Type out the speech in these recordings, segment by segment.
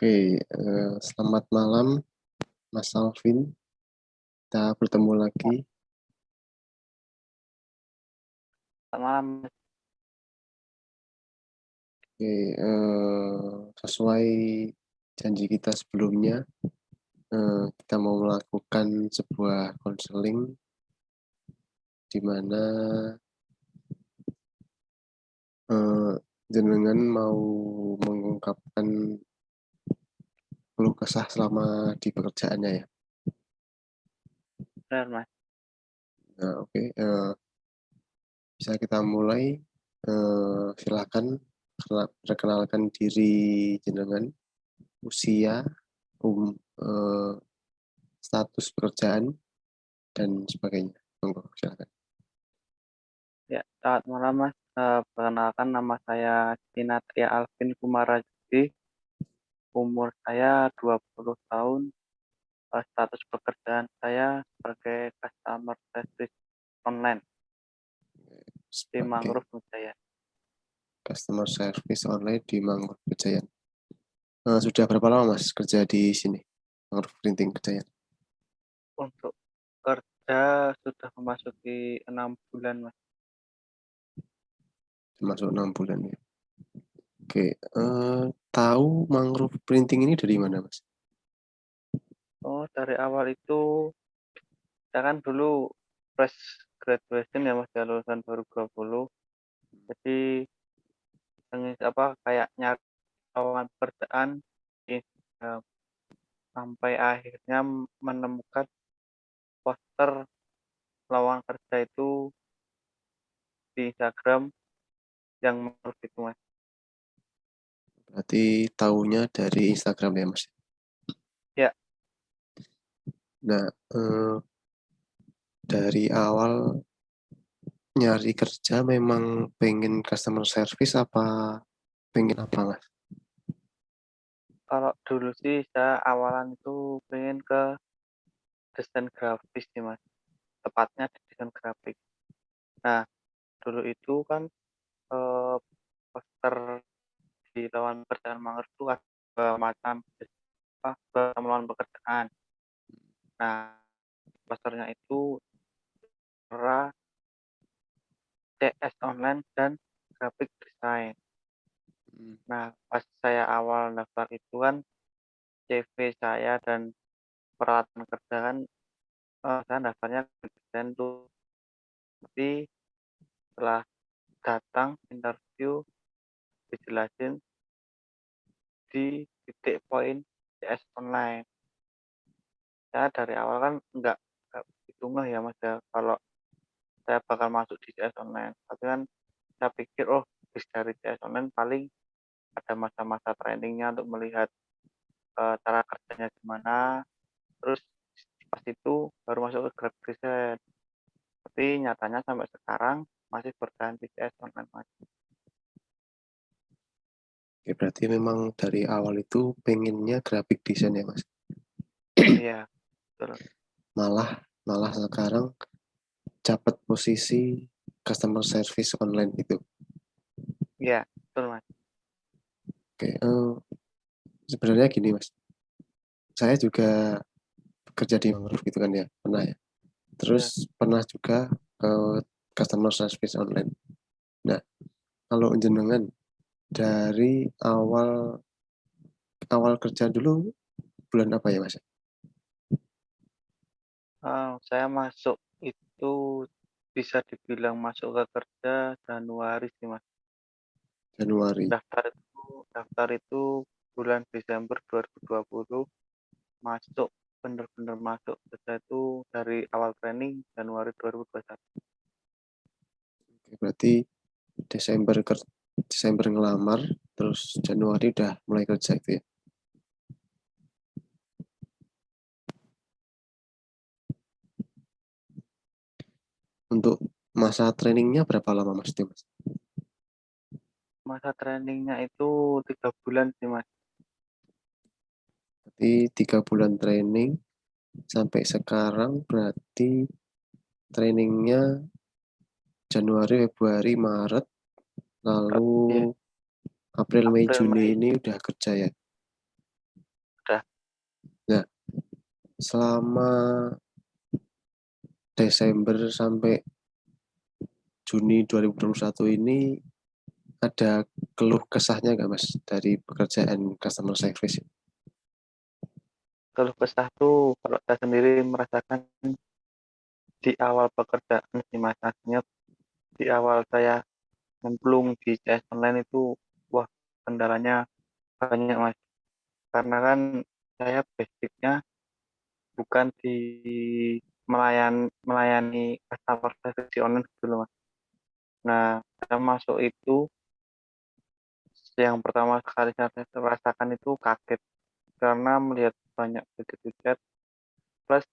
Oke, selamat malam Mas Alvin, kita bertemu lagi. Selamat malam, Mas. Oke, sesuai janji kita sebelumnya, kita mau melakukan sebuah konseling di mana jenengan mau mengungkapkan keluh kesah selama di pekerjaannya ya. Benar, Mas. Nah, oke, bisa kita mulai. Silakan perkenalkan diri jenengan, usia, eh, status pekerjaan, dan sebagainya. Monggo, silakan. Ya, selamat malam, Mas. Perkenalkan nama saya Sinatria Alvin Kumarajudi. Umur saya 20 tahun. Status pekerjaan saya sebagai customer service online di Sebagai Mangrove Jaya. customer service online di Mangrove Kejayan. Sudah berapa lama Mas kerja di sini, Mangrove Printing Kejayan? Untuk kerja sudah memasuki 6 bulan, Mas. Masuk 6 bulan ya. Oke, tahu Mangrove Printing ini dari mana Mas? Oh, dari awal itu saya kan dulu fresh graduation ya, Mas, ya, lulusan 2020. Jadi kayak nyari lowongan pekerjaan di Instagram sampai akhirnya menemukan poster lowongan kerja itu di Instagram yang menurut itu, Mas. Berarti tahunya dari Instagram ya Mas? Ya, Nah, dari awal nyari kerja memang pengen customer service apa pengen apa Mas? kalau dulu sih saya awalan itu pengen ke desain grafis sih, Mas. Tepatnya di desain grafik. Nah, dulu itu kan eh, poster di lowongan pekerjaan Manger itu ada macam lowongan pekerjaan. Nah, posternya itu era CS online dan graphic design. Hmm, Nah, pas saya awal daftar itu kan CV saya dan peralatan kerja kan saya daftarnya ke desain tuh. Tapi setelah datang interview dijelasin di titik poin CS online. Saya dari awal kan nggak begitu ngeh ya Mas ya kalau saya bakal masuk di CS online. Tapi kan saya pikir habis dari CS online paling ada masa-masa trainingnya untuk melihat cara kerjanya gimana. Terus pas itu baru masuk ke grab design. Tapi nyatanya sampai sekarang masih bertahan di CS online, Mas. Oke, berarti memang dari awal itu pengennya graphic design ya Mas? Iya, betul. Malah malah sekarang dapat posisi customer service online itu. Iya, betul, Mas. Oke, sebenarnya gini Mas, saya juga kerja di Mangrove gitu kan ya, pernah ya. Iya. Terus pernah juga ke customer service online. Nah, kalau jenengan dari awal awal kerja dulu bulan apa ya Mas? Saya masuk itu bisa dibilang masuk ke kerja Januari sih, Mas. Januari. Daftar itu bulan Desember 2020, masuk bener-bener masuk kerja itu dari awal training Januari 2021. Oke, berarti Desember Desember ngelamar, terus Januari udah mulai kerja itu ya. Untuk masa trainingnya berapa lama Mas itu Mas? Masa trainingnya itu 3 bulan sih, Mas. Berarti 3 bulan training sampai sekarang berarti trainingnya Januari, Februari, Maret, lalu Iya, April, Mei, April, Juni Mei. ini udah kerja ya. selama Desember sampai Juni 2021 ini ada keluh kesahnya nggak Mas dari pekerjaan customer service? Keluh kesah tuh kalau saya sendiri merasakan di awal pekerjaan sih Mas. Artinya di awal saya nyemplung di CS online itu, wah, kendalanya banyak Mas. Karena kan saya basicnya bukan di melayani customer service di online gitu loh Mas. Nah, saya masuk itu yang pertama kali saya rasakan itu kaget karena melihat banyak begitu chat plus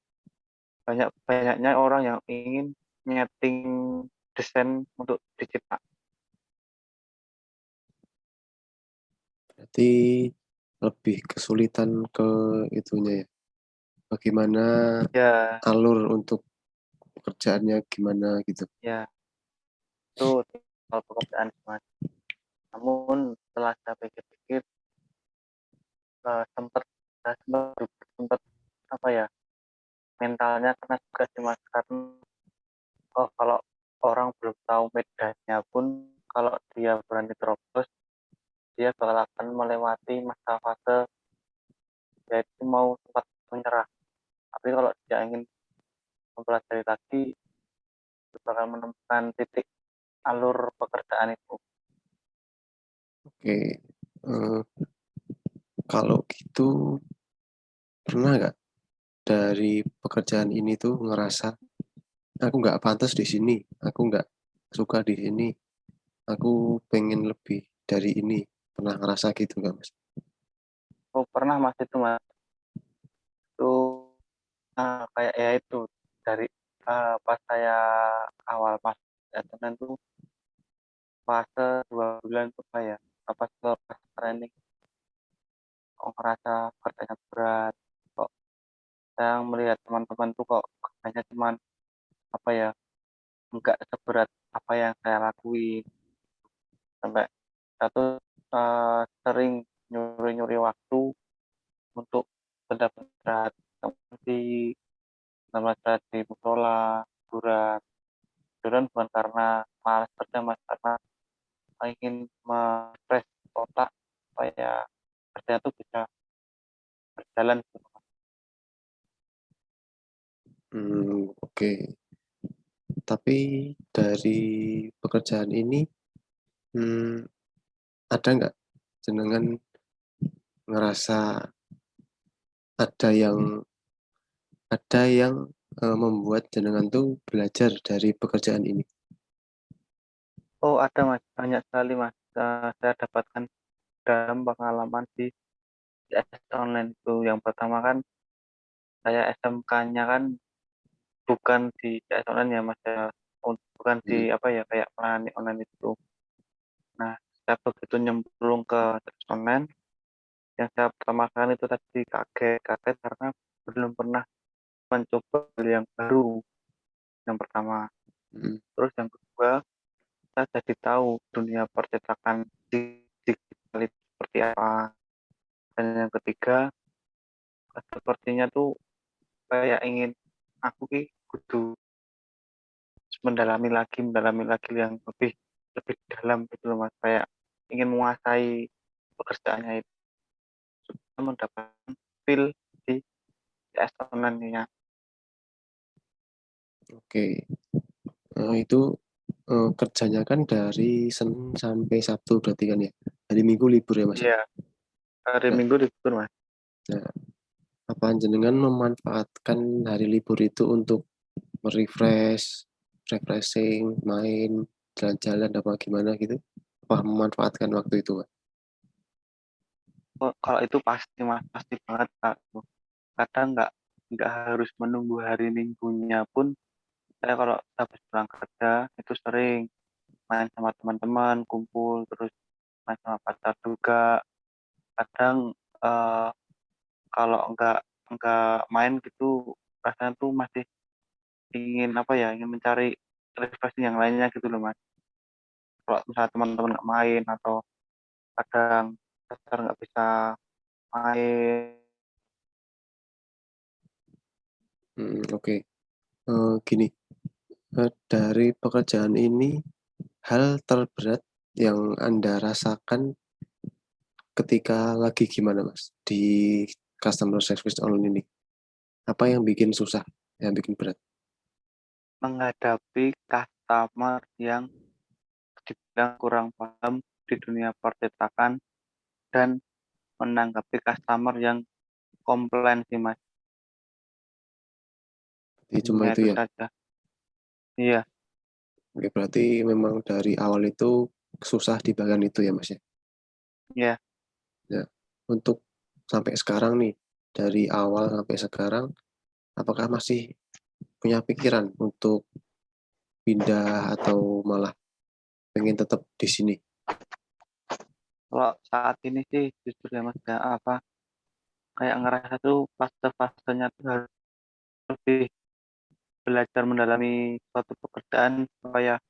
banyaknya orang yang ingin nyeting desain untuk dicetak. Berarti lebih kesulitan ke itunya ya. Bagaimana Ya, alur untuk pekerjaannya gimana gitu. ya, itu soal pekerjaan sih, Mas. Namun setelah saya pikir-pikir, sempat saya sempat apa ya, mentalnya kena juga sih Mas. Karena kalau orang belum tahu medannya pun, kalau dia berani terobos, dia bakal akan melewati masa fase yaitu mau sempat menyerah. Tapi kalau dia ingin mempelajari lagi, dia bakal menemukan titik alur pekerjaan itu. Oke, kalau gitu pernah nggak dari pekerjaan ini tuh ngerasa aku nggak pantas di sini, aku nggak suka di sini, aku pengen lebih dari ini. Pernah ngerasa gitu nggak Mas? Oh, pernah Mas itu Mas. Itu kayak ya itu dari pas saya awal pas attendant tuh fase 2 bulan tuh kayak apa pas training kok ngerasa kerjanya berat, kok saya melihat teman-teman tuh kok kerjanya cuman apa ya, enggak seberat apa yang saya lakuin, sampai satu sering nyuri-nyuri waktu untuk benda-benda seperti benda di musola, hiburan. Hiburan bukan karena malas kerja Mas, karena ingin refresh otak supaya kerja itu bisa berjalan gitu. Oke. Tapi dari pekerjaan ini, hmm, ada nggak jenengan ngerasa ada yang membuat jenengan tuh belajar dari pekerjaan ini? Oh ada Mas, banyak sekali Mas, saya dapatkan dalam pengalaman di CS online itu. Yang pertama kan saya SMK-nya kan bukan di CS online ya Mas ya, bukan di Hmm, apa ya kayak melayani online itu. Nah, saya begitu nyemplung ke CS online, yang saya pertama kali itu tadi kaget karena belum pernah mencoba hal yang baru yang pertama. hmm, Terus yang kedua, saya jadi tahu dunia percetakan digital itu seperti apa. Dan yang ketiga, sepertinya tuh kayak ingin aku kudu mendalami lagi yang lebih lebih dalam gitu loh Mas. Kayak ingin menguasai pekerjaannya itu supaya mendapatkan feel di CS online-nya. oke. Itu kerjanya kan dari Senin sampai Sabtu berarti kan ya? Hari Minggu libur ya Mas ya? Iya, hari Nah, Minggu libur Mas. nah, apa jenengan memanfaatkan hari libur itu untuk refreshing, main, jalan-jalan apa gimana gitu? Apa memanfaatkan waktu itu, Pak? Oh, kalau itu pasti Mas, pasti banget Kak. Kadang nggak harus menunggu hari Minggunya pun, saya kalau habis pulang kerja itu sering main sama teman-teman, kumpul, terus main sama pacar juga. Kadang eh, kalau nggak main gitu, rasanya tuh masih ingin apa ya, ingin mencari refreshing yang lainnya gitu loh Mas. Kalau misalnya teman-teman nggak main atau kadang pacar nggak bisa main, Oke. Gini, dari pekerjaan ini, hal terberat yang Anda rasakan ketika lagi gimana, Mas, di customer service online ini? Apa yang bikin susah, yang bikin berat? Menghadapi customer yang dibilang kurang paham di dunia percetakan dan menanggapi customer yang komplain sih, Mas. Jadi cuma Hanya itu itu ya? saja. Iya, Oke, berarti memang dari awal itu susah di bagian itu ya, Mas, ya? iya. Ya, untuk sampai sekarang nih, dari awal sampai sekarang, apakah masih punya pikiran untuk pindah atau malah pengen tetap di sini? Kalau saat ini sih jujur ya Mas, ya apa, kayak ngerasa tuh fase-fasenya tuh harus lebih belajar mendalami suatu pekerjaan supaya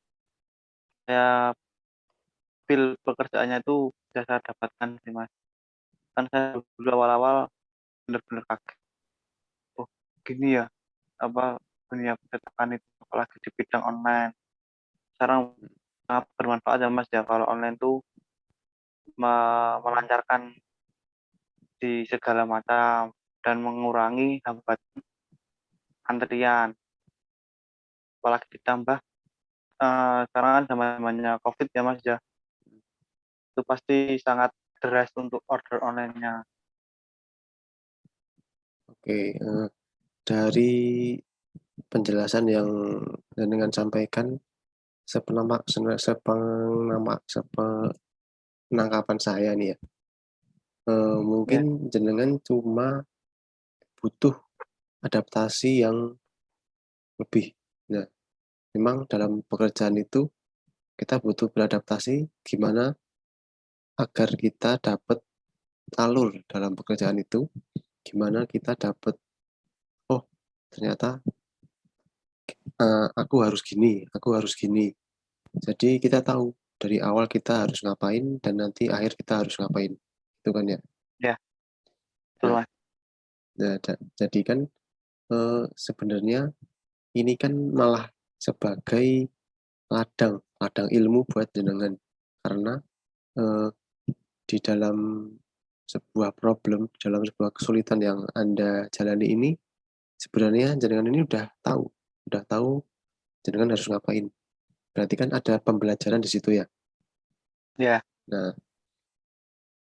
saya feel pekerjaannya itu bisa saya dapatkan sih Mas. Kan saya dulu awal-awal bener-bener kaget, oh gini ya, apa, dunia percetakan itu apalagi di bidang online. Sekarang sangat bermanfaat ya Mas ya, kalau online tuh melancarkan di segala macam dan mengurangi hambatan antrian. Apalagi ditambah sekarang kan zamannya Covid ya Mas ya, itu pasti sangat deras untuk order online-nya. Oke, dari penjelasan yang dengan sampaikan sepenangkapan saya nih ya, Ya, mungkin jenengan cuma butuh adaptasi yang lebih. Nah, memang dalam pekerjaan itu kita butuh beradaptasi gimana agar kita dapat alur dalam pekerjaan itu, gimana kita dapat, "Oh, ternyata, aku harus gini." Jadi kita tahu dari awal kita harus ngapain dan nanti akhir kita harus ngapain, itu kan ya. ya, betul Nah Mas. nah jadi kan, sebenarnya ini kan malah sebagai ladang ladang ilmu buat jenengan. Karena, eee, di dalam sebuah problem, dalam sebuah kesulitan yang Anda jalani ini, sebenarnya jenengan ini udah tahu jenengan harus ngapain. Berarti kan ada pembelajaran di situ ya. Ya, Nah,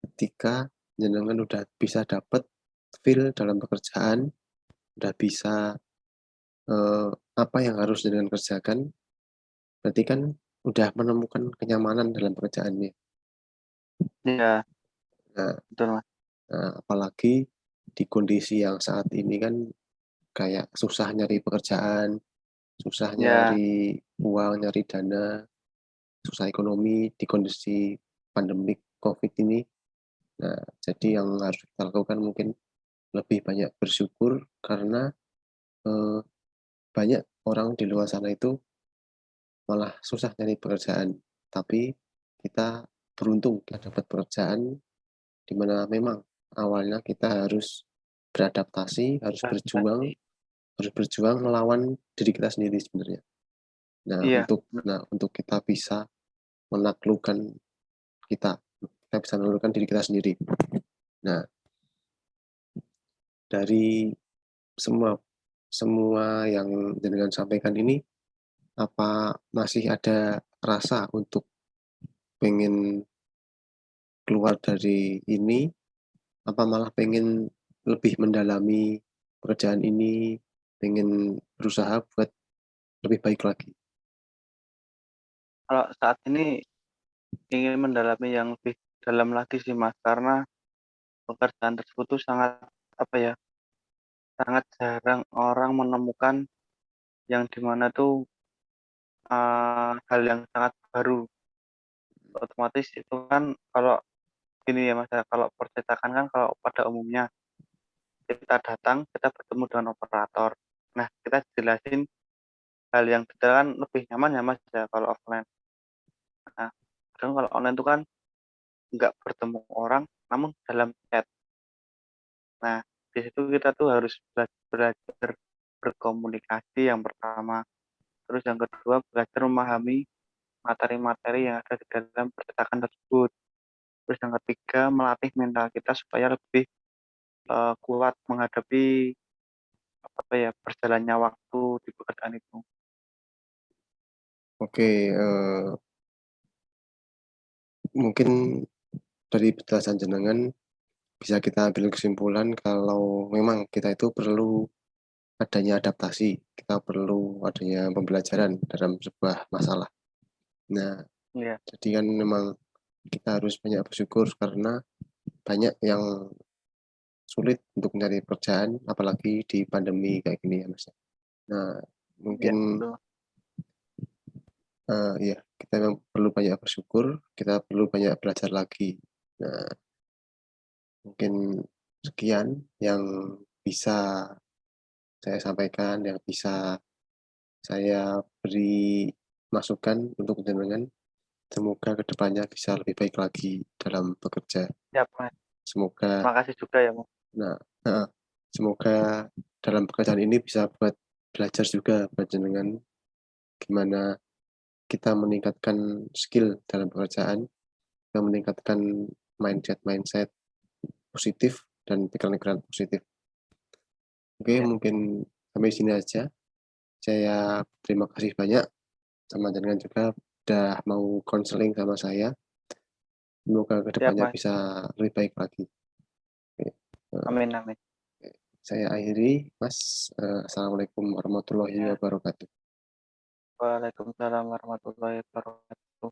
ketika jenengan udah bisa dapet feel dalam pekerjaan, udah bisa, eee, apa yang harus jenengan kerjakan, berarti kan udah menemukan kenyamanan dalam pekerjaannya. ya, Nah betul Mas. apalagi di kondisi yang saat ini kan kayak susah nyari pekerjaan, susah Ya, nyari uang, nyari dana, susah ekonomi di kondisi pandemik Covid ini. Nah, jadi yang harus kita lakukan mungkin lebih banyak bersyukur karena, eee, banyak orang di luar sana itu malah susah nyari pekerjaan. Tapi kita beruntung kita dapat pekerjaan di mana memang awalnya kita beradaptasi, beradaptasi. harus berjuang melawan diri kita sendiri sebenarnya. Iya, Nah, untuk kita bisa menaklukkan kita bisa menaklukkan diri kita sendiri. Nah, dari semua semua yang jenengan sampaikan ini, apa masih ada rasa untuk pengen keluar dari ini, apa malah pengen lebih mendalami pekerjaan ini, pengen berusaha buat lebih baik lagi? kalau saat ini ingin mendalami yang lebih dalam lagi sih Mas, karena pekerjaan tersebut tuh sangat, apa ya, sangat jarang orang menemukan yang di mana tuh, hal yang sangat baru. Otomatis itu kan kalau gini ya Mas ya, kalau percetakan kan kalau pada umumnya kita datang, kita bertemu dengan operator. Nah, kita jelasin hal yang detail kan lebih nyaman ya Mas ya kalau offline. Nah, kadang kalau online itu kan nggak bertemu orang, namun dalam chat. Nah, di situ kita tuh harus belajar berkomunikasi komunikasi yang pertama. Terus yang kedua, belajar memahami materi-materi yang ada di dalam percetakan tersebut. Terus yang ketiga, melatih mental kita supaya lebih kuat menghadapi berjalannya waktu di pekerjaan itu. Oke, mungkin dari penjelasan jenengan bisa kita ambil kesimpulan kalau memang kita itu perlu adanya adaptasi, kita perlu adanya pembelajaran dalam sebuah masalah. Nah, Iya, jadi kan memang kita harus banyak bersyukur karena banyak yang sulit untuk mencari pekerjaan, apalagi di pandemi kayak gini ya, Mas. Nah, iya, mungkin betul. iya, kita memang perlu banyak bersyukur, kita perlu banyak belajar lagi. Nah, mungkin sekian yang bisa saya sampaikan, yang bisa saya beri masukan untuk jenengan. Semoga kedepannya bisa lebih baik lagi dalam bekerja. Siap, Mas. Semoga Terima kasih juga ya, Mas. nah heeh, semoga dalam pekerjaan ini bisa buat belajar juga buat jenengan, gimana kita meningkatkan skill dalam pekerjaan, kita meningkatkan mindset-mindset positif dan pikiran-pikiran positif. Oke, Iya, mungkin sampai sini aja. Saya terima kasih banyak sama jenengan juga udah mau konseling sama saya. Semoga siap, kedepannya Mas. bisa lebih baik lagi. Oke, Amin, amin. saya akhiri, Mas. Assalamualaikum warahmatullahi Ya, wabarakatuh. waalaikumsalam warahmatullahi wabarakatuh.